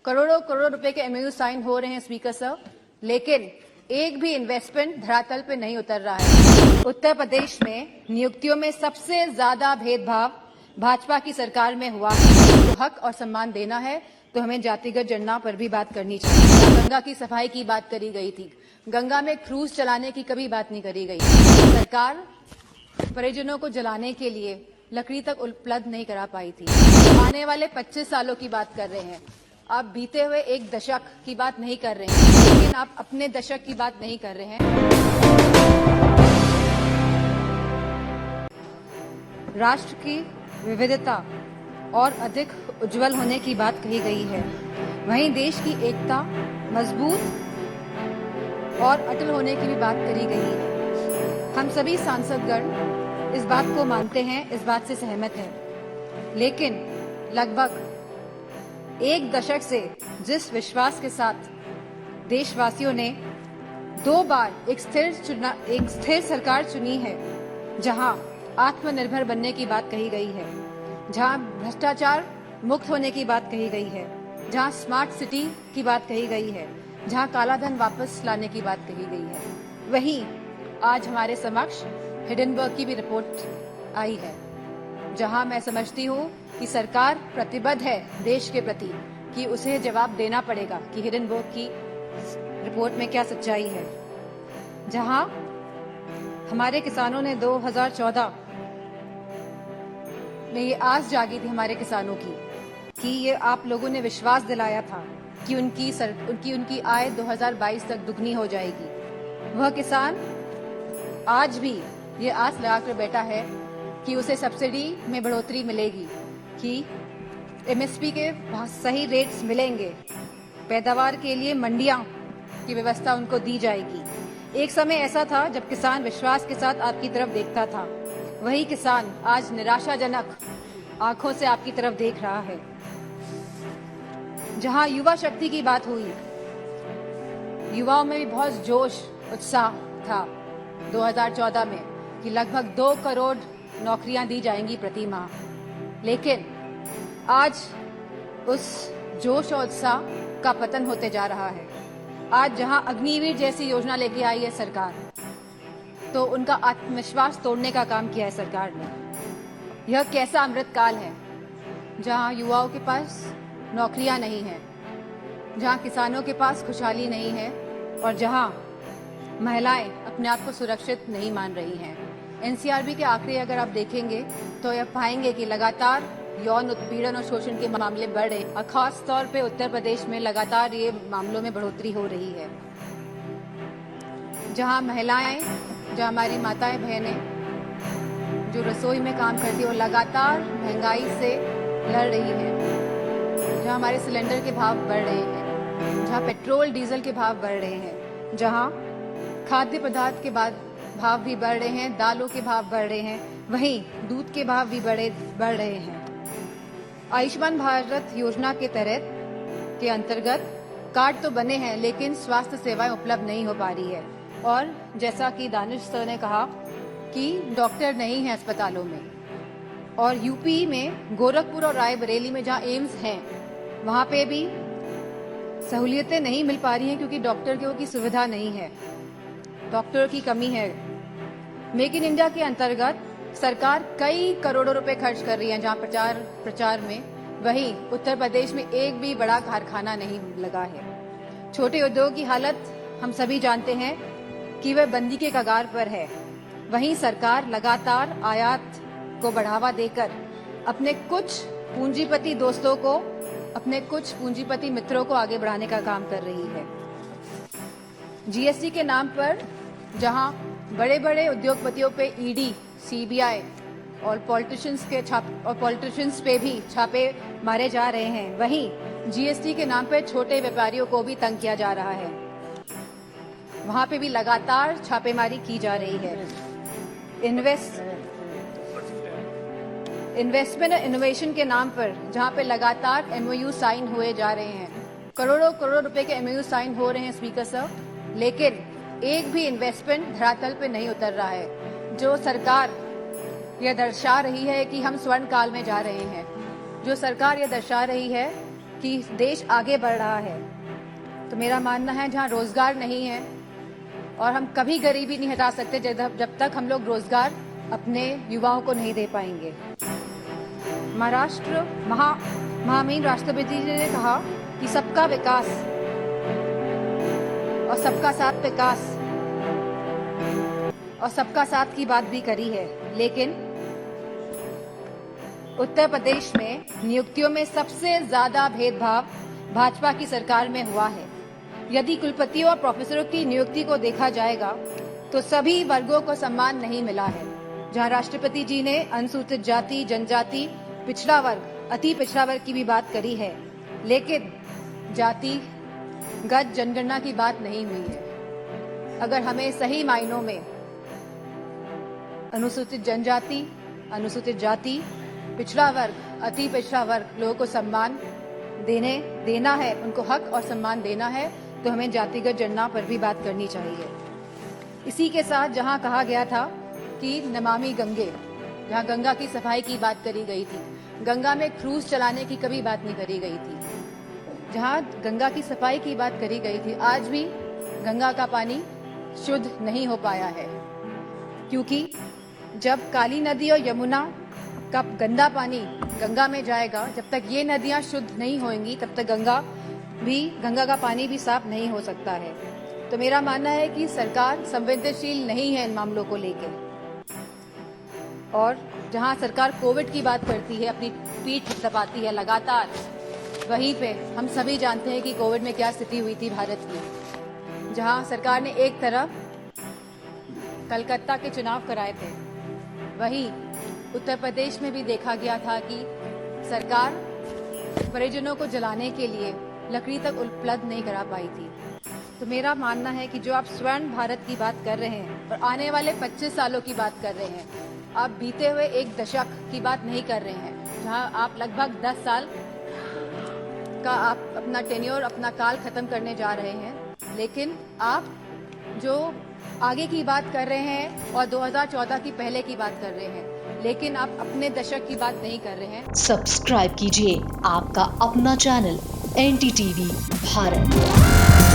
करोड़ों करोड़ रुपए के एमओयू साइन हो रहे हैं स्पीकर सर, लेकिन एक भी इन्वेस्टमेंट धरातल पे नहीं उतर रहा है। उत्तर प्रदेश में नियुक्तियों में सबसे ज्यादा भेदभाव भाजपा की सरकार में हुआ है। तो हक और सम्मान देना है तो हमें जातिगत जनगणना पर भी बात करनी चाहिए। गंगा की सफाई की बात करी गई थी, गंगा में क्रूज चलाने की कभी बात नहीं करी गई। सरकार परिजनों को जलाने के लिए लकड़ी तक उपलब्ध नहीं करा पाई थी। आने वाले 25 सालों की बात कर रहे हैं, आप बीते हुए एक दशक की बात नहीं कर रहे हैं, लेकिन आप अपने दशक की बात नहीं कर रहे हैं। राष्ट्र की विविधता और अधिक उज्जवल होने की बात कही गई है, वहीं देश की एकता मजबूत और अटल होने की भी बात करी गई है। हम सभी सांसदगण इस बात को मानते हैं, इस बात से सहमत हैं, लेकिन लगभग एक दशक से जिस विश्वास के साथ देशवासियों ने 2 बार एक स्थिर सरकार चुनी है, जहां आत्मनिर्भर बनने की बात कही गई है, जहां भ्रष्टाचार मुक्त होने की बात कही गई है, जहां स्मार्ट सिटी की बात कही गई है, जहां कालाधन वापस लाने की बात कही गई है, वहीं आज हमारे समक्ष हिडनबर्ग की भी रिपोर्ट आई है, जहां मैं समझती हूं कि सरकार प्रतिबद्ध है देश के प्रति कि उसे जवाब देना पड़ेगा कि हिडनबर्ग की रिपोर्ट में क्या सच्चाई है। जहां हमारे किसानों ने 2014 में ये आस जागी थी हमारे किसानों की कि ये आप लोगों ने विश्वास दिलाया था कि उनकी आय 2022 तक दुगनी हो जाएगी। वह किसान आज भी ये आस लगाकर बैठा है कि उसे सब्सिडी में बढ़ोतरी मिलेगी, कि एमएसपी के सही रेट्स मिलेंगे, पैदावार के लिए मंडियां की व्यवस्था उनको दी जाएगी। एक समय ऐसा था जब किसान विश्वास के साथ आपकी तरफ देखता था, वही किसान आज निराशाजनक आंखों से आपकी तरफ देख रहा है। जहां युवा शक्ति की बात हुई, युवाओं में भी बहुत जोश उत्साह था 2014 में कि लगभग 2 करोड़ नौकरियां दी जाएंगी प्रति माह, लेकिन आज उस जोश और उत्साह का पतन होते जा रहा है। आज जहां अग्निवीर जैसी योजना लेके आई है सरकार, तो उनका आत्मविश्वास तोड़ने का काम किया है सरकार ने। यह कैसा अमृतकाल है जहां युवाओं के पास नौकरियां नहीं है, जहां किसानों के पास खुशहाली नहीं है और जहां महिलाएं अपने आप को सुरक्षित नहीं मान रही हैं। एनसीआरबी के आंकड़े अगर आप देखेंगे तो यह पाएंगे कि लगातार यौन उत्पीड़न और शोषण के मामले बढ़ रहे हैं। खास तौर पे उत्तर प्रदेश में लगातार ये मामलों में बढ़ोतरी हो रही है, जहां महिलाएं, जहां हमारी माताएं बहनें जो रसोई में काम करती है वो लगातार महंगाई से लड़ रही है, जहां हमारे सिलेंडर के भाव बढ़ रहे हैं, जहां पेट्रोल डीजल के भाव बढ़ रहे हैं, जहां खाद्य पदार्थ के भाव भी बढ़ रहे हैं, दालों के भाव बढ़ रहे हैं, वहीं दूध के भाव भी बढ़ रहे हैं। आयुष्मान भारत योजना के तहत के अंतर्गत कार्ड तो बने हैं, लेकिन स्वास्थ्य सेवाएं उपलब्ध नहीं हो पा रही है। और जैसा कि दानिश सर ने कहा कि डॉक्टर नहीं है अस्पतालों में, और यूपी में गोरखपुर और रायबरेली में जहां एम्स हैं, वहां पे भी सहूलियतें नहीं मिल पा रही हैं क्योंकि डॉक्टर की सुविधा नहीं है, डॉक्टरों की कमी है। मेक इन इंडिया के अंतर्गत सरकार कई करोड़ों रुपए खर्च कर रही है जहां प्रचार में, वहीं उत्तर प्रदेश में एक भी बड़ा कारखाना नहीं लगा है। छोटे उद्योग की हालत हम सभी जानते हैं कि वह बंदी के कगार पर है। वहीं सरकार लगातार आयात को बढ़ावा देकर अपने कुछ पूंजीपति दोस्तों को, अपने कुछ पूंजीपति मित्रों को आगे बढ़ाने का काम कर रही है। जीएसटी के नाम पर जहां बड़े बड़े उद्योगपतियों पे ईडी, सीबीआई और पॉलिटिशियंस पे भी छापे मारे जा रहे हैं, वहीं जीएसटी के नाम पे छोटे व्यापारियों को भी तंग किया जा रहा है। वहां पे भी लगातार छापेमारी की जा रही है। इन्वेस्टमेंट और इनोवेशन के नाम पर जहां पे लगातार एमओयू साइन हुए जा रहे हैं, करोड़ों करोड़ रुपए के एमओयू साइन हो रहे हैं स्पीकर सर, लेकिन एक भी इन्वेस्टमेंट धरातल पे नहीं उतर रहा है। जो सरकार यह दर्शा रही है कि हम स्वर्ण काल में जा रहे हैं, जो सरकार यह दर्शा रही है कि देश आगे बढ़ रहा है, तो मेरा मानना है जहाँ रोजगार नहीं है, और हम कभी गरीबी नहीं हटा सकते जब तक हम लोग रोजगार अपने युवाओं को नहीं दे पाएंगे। महाराष्ट्र महामहिम राष्ट्रपति जी ने कहा कि सबका विकास और सबका साथ विकास और सबका साथ की बात भी करी है, लेकिन उत्तर प्रदेश में नियुक्तियों में सबसे ज्यादा भेदभाव भाजपा की सरकार में हुआ है। यदि कुलपतियों और प्रोफेसरों की नियुक्ति को देखा जाएगा तो सभी वर्गों को सम्मान नहीं मिला है। जहां राष्ट्रपति जी ने अनुसूचित जाति, जनजाति, पिछड़ा वर्ग, अति पिछड़ा वर्ग की भी बात करी है, लेकिन जातिगत जनगणना की बात नहीं हुई है। अगर हमें सही मायनों में अनुसूचित जनजाति, अनुसूचित जाति, पिछड़ा वर्ग, अति पिछड़ा वर्ग लोगों को सम्मान देना है, उनको हक और सम्मान देना है, तो हमें जातिगत जनगणना पर भी बात करनी चाहिए। इसी के साथ जहां कहा गया था कि नमामि गंगे, जहां गंगा की सफाई की बात करी गई थी, गंगा में क्रूज चलाने की कभी बात नहीं करी गई थी। जहां गंगा की सफाई की बात करी गई थी, आज भी गंगा का पानी शुद्ध नहीं हो पाया है, क्योंकि जब काली नदी और यमुना का गंदा पानी गंगा में जाएगा, जब तक ये नदियां शुद्ध नहीं होंगी तब तक गंगा का पानी भी साफ नहीं हो सकता है। तो मेरा मानना है कि सरकार संवेदनशील नहीं है इन मामलों को लेकर, और जहां सरकार कोविड की बात करती है, अपनी पीठ दबाती है लगातार, वहीं पे हम सभी जानते हैं कि कोविड में क्या स्थिति हुई थी भारत की। जहां सरकार ने एक तरफ कलकत्ता के चुनाव कराए थे, वहीं उत्तर प्रदेश में भी देखा गया था कि सरकार परिजनों को जलाने के लिए लकड़ी तक उपलब्ध नहीं करा पाई थी। तो मेरा मानना है कि जो आप स्वर्ण भारत की बात कर रहे हैं और आने वाले 25 सालों की बात कर रहे हैं, आप बीते हुए एक दशक की बात नहीं कर रहे हैं, जहां आप लगभग 10 साल का आप अपना टेन्योर, अपना काल खत्म करने जा रहे हैं। लेकिन आप जो आगे की बात कर रहे हैं और 2014 की पहले की बात कर रहे हैं, लेकिन आप अपने दशक की बात नहीं कर रहे हैं। सब्सक्राइब कीजिए आपका अपना चैनल NDTV भारत।